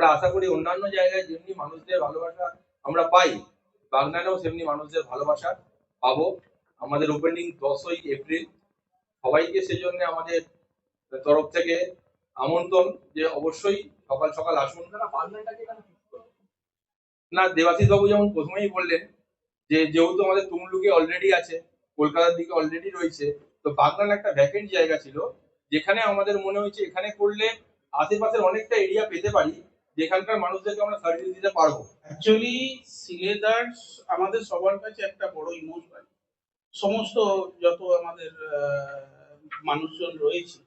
আমরা আশা করি অন্যান্য জায়গায় যেমনি মানুষদের ভালোবাসা আমরা পাই, বাগনানেও সেমনি মানুষদের ভালোবাসা পাবো। আমাদের ওপেনিং 10ই এপ্রিল। সবাইকে সেজন্য আমাদের তরফ থেকে আমন্ত্রণ যে অবশ্যই সকাল সকাল আসুন। না, দেবাশিস বাবু যেমন প্রথমেই বললেন যে যেহেতু আমাদের তুমলুকে অলরেডি আছে, কলকাতার দিকে অলরেডি রয়েছে, তো বাগনান একটা ভ্যাকেন্ট জায়গা ছিল, যেখানে আমাদের মনে হয়েছে এখানে করলে আশেপাশের অনেকটা এরিয়া পেতে পারি, যেখানকার মানুষদেরকে আমরা সার্ভিস দিতে পারবো। অ্যাকচুয়ালি সিলেদার্স আমাদের সবার কাছে একটা বড় ইমোশন। সমস্ত যত আমাদের মানুষজন রয়েছে,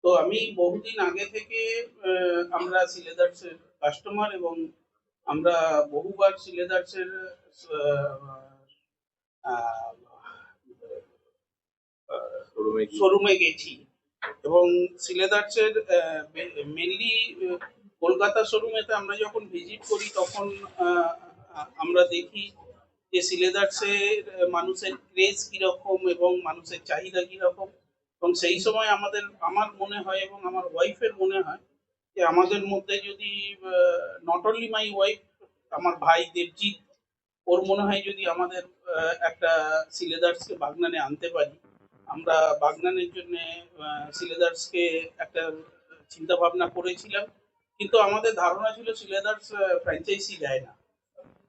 তো আমি বহুদিন আগে থেকে আমরা সিলেদার্সের কাস্টমার, এবং আমরা বহুবার সিলেদার্সের শোরুমে গেছি, এবং সিলেদার্সের মেনলি কলকাতা শোরুমেতে আমরা যখন ভিজিট করি তখন আমরা দেখি যে সিলেদার্সের মানুষের ক্রেজ কিরকম এবং মানুষের চাহিদা কিরকম। এবং সেই সময় আমার মনে হয় এবং আমার ওয়াইফের মনে হয় যে আমাদের মধ্যে যদি নট অনলি মাই ওয়াইফ, আমার ভাই দেবজিৎ, ওর মনে হয় যদি আমাদের একটা সিলেদার্সকে বাগনানে আনতে পারি, আমরা বাগনানের জন্য সিলেদার্সকে একটা চিন্তা ভাবনা করেছিলাম, কিন্তু আমাদের ধারণা ছিল সিলেদার্স ফ্র্যাঞ্চাইজি দেয় না।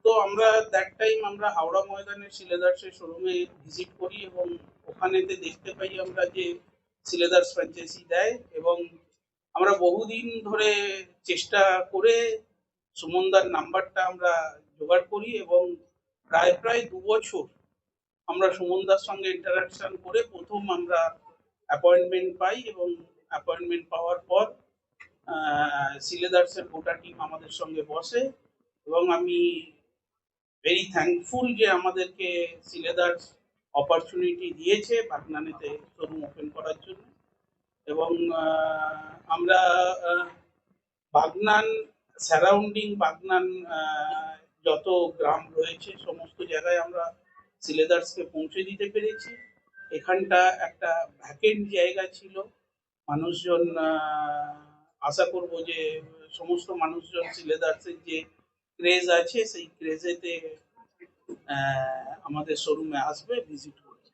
তো আমরা দ্যাট টাইম আমরা হাওড়া ময়দানের সিলেদার্সের শোরুমে ভিজিট করি, এবং ওখানেতে দেখতে পাই আমরা যে সিলেদার্স ফ্র্যাঞ্চাইজি দেয়। এবং আমরা বহুদিন ধরে চেষ্টা করে সুমনদার নাম্বারটা আমরা জোগাড় করি, এবং প্রায় প্রায় 2 বছর আমরা সুমনদার সঙ্গে ইন্টারাকশন করে প্রথম আমরা অ্যাপয়েন্টমেন্ট পাই, এবং অ্যাপয়েন্টমেন্ট পাওয়ার পর সিলেদার্সের গোটা টিম আমাদের সঙ্গে বসে, এবং আমি ভেরি থ্যাঙ্কফুল যে আমাদেরকে সিলেদার্স অপরচুনিটি দিয়েছে বাগনানেতে শোরুম ওপেন করার জন্য। এবং আমরা বাগনান সারাউন্ডিং বাগনান যত গ্রাম রয়েছে সমস্ত জায়গায় আমরা সিলেদার্সকে পৌঁছে দিতে পেরেছি। এখানটা একটা ভ্যাকেন্ট জায়গা ছিল, মানুষজন আশা করব যে সমস্ত মানুষজন সিলেদার্সের যে ক্রেজ আছে সেই ক্রেজেতে আমাদের শোরুমে আসবে, ভিজিট করবে।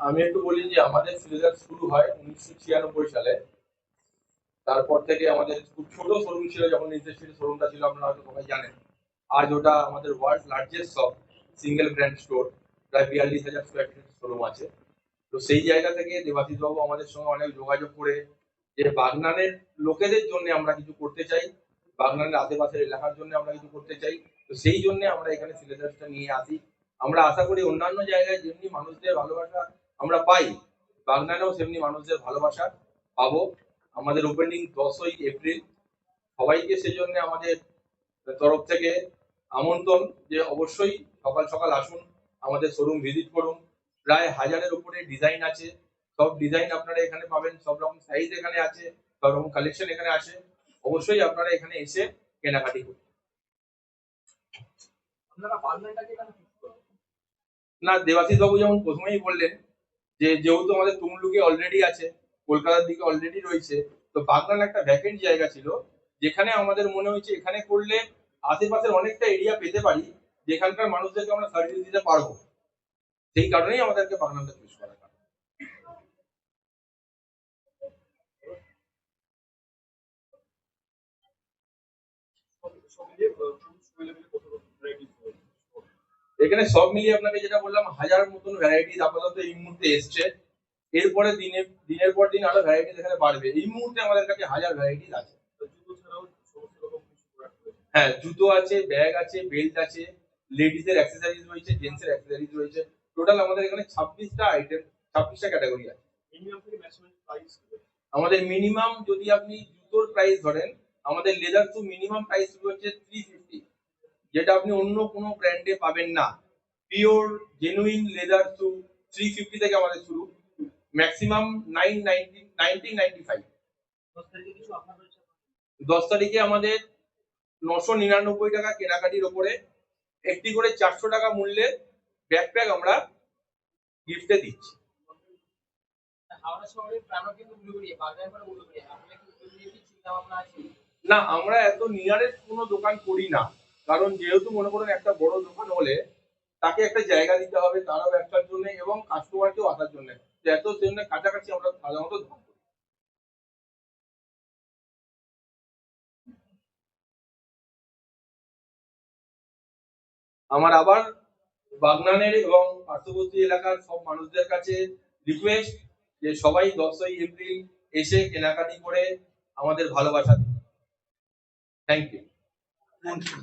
আমি একটু বলি যে আমাদের সিলেদার শুরু হয় 1996 সালে। তারপর থেকে আমাদের খুব ছোট শোরুম ছিল, যখন নিজস্ব শোরুমটা ছিল আপনারা হয়তো সবাই জানেন। আজ ওটা আমাদের world largest shop, single brand store, প্রায় 42,000 স্কোয়ার ফিট শোরুম আছে। তো সেই জায়গা থেকে দেবাশিস বাবু আমাদের সঙ্গে অনেক যোগাযোগ করে যে বাগনানের লোকেদের জন্য আমরা কিছু করতে চাই, বাগনানের আশেপাশের এলাকার জন্য আমরা কিছু করতে চাই, তো সেই জন্য আমরা এখানে সিলেদার্সটা নিয়ে আসি। আমরা আশা করি অন্যান্য জায়গায় যেমনি মানুষদের ভালোবাসা আমরা পাই, বাগনানেও সেমনি মানুষদের ভালোবাসা পাবো। আমাদের ওপেনিং 10ই এপ্রিল। সবাইকে সেজন্য আমাদের তরফ থেকে আমন্ত্রণ যে অবশ্যই সকাল সকাল আসুন, আমাদের শোরুম ভিজিট করুন। প্রায় 1000-এর উপরে ডিজাইন আছে, সব ডিজাইন আপনারা এখানে পাবেন, সব রকম সাইজ এখানে আছে, সব রকম কালেকশন এখানে আছে। অবশ্যই আপনারা এখানে এসে কেনাকাটি করুন। না, দেবাশিস বাবু যেমন প্রথমেই বললেন যে যেহেতু আমাদের তুমলুকে অলরেডি আছে, কলকাতার দিকে অলরেডি রয়েছে, তো বাগনান একটা ভ্যাকেন্ট জায়গা ছিল, যেখানে আমাদের মনে হয়েছে এখানে করলে আশেপাশের অনেকটা এরিয়া পেতে পারি, যেখানকার মানুষদেরকে আমরা সার্ভিস দিতে পারবো। সেই কারণেই আমাদেরকে বাগনানটা চুজ করা। এখানে সব মিলিয়ে আপনাকে যেটা বললাম, 1000 মতন ভ্যারাইটিস আপাতত এই মুহূর্তে এসছে। এরপরে দিনের পর দিন আরো ভ্যারাইটিস এখানে বাড়বে। এই মুহূর্তে আমাদের কাছে 1000 ভ্যারাইটিস আছে। হ্যাঁ, জুতো আছে, ব্যাগ আছে, বেল্ট আছে, লেডিসের অ্যাক্সেসরিজ রয়েছে, জেন্টসের অ্যাক্সেসরিজ রয়েছে। টোটাল আমাদের এখানে 26টা আইটেম, 26টা ক্যাটাগরি আছে। আমাদের মিনিমাম যদি আপনি জুতোর প্রাইস ধরেন, আমাদের লেদার শু মিনিমাম প্রাইস শুরু হচ্ছে 350, যেটা আপনি অন্য কোনো ব্র্যান্ডে পাবেন না। পিওর জেনুইন লেদার শু 350 থেকে আমাদের শুরু, ম্যাক্সিমাম 1995। 10 তারিখে আমাদের 999 টাকা কেনাকাটির ওপরে একটি করে 400 টাকা মূল্যের ব্যাকপ্যাক আমরা গিফটে দিচ্ছি। হাওড়া শহরের প্রাণকেন্দ্র উলুবেড়িয়া, বাজার উলুবেড়িয়া, আপনারা কি না, আমরা এত নিয়ারেস্ট কোনো দোকান করি না, কারণ যেহেতু মনে করুন একটা বড় দোকান হলে তাকে একটা জায়গা দিতে হবে, তারও ব্যবসার জন্য এবং কাস্টমারকেও আসার জন্য। এত জন্য কাছাকাছি আমরা সাধারণত দোকান করি। আমার আবার বাগনানের এবং পার্শ্ববর্তী এলাকার সব মানুষদের কাছে রিকোয়েস্ট যে সবাই 10ই এপ্রিল এসে কেনাকাটি করে আমাদের ভালোবাসা দিন। Thank you. Thank you.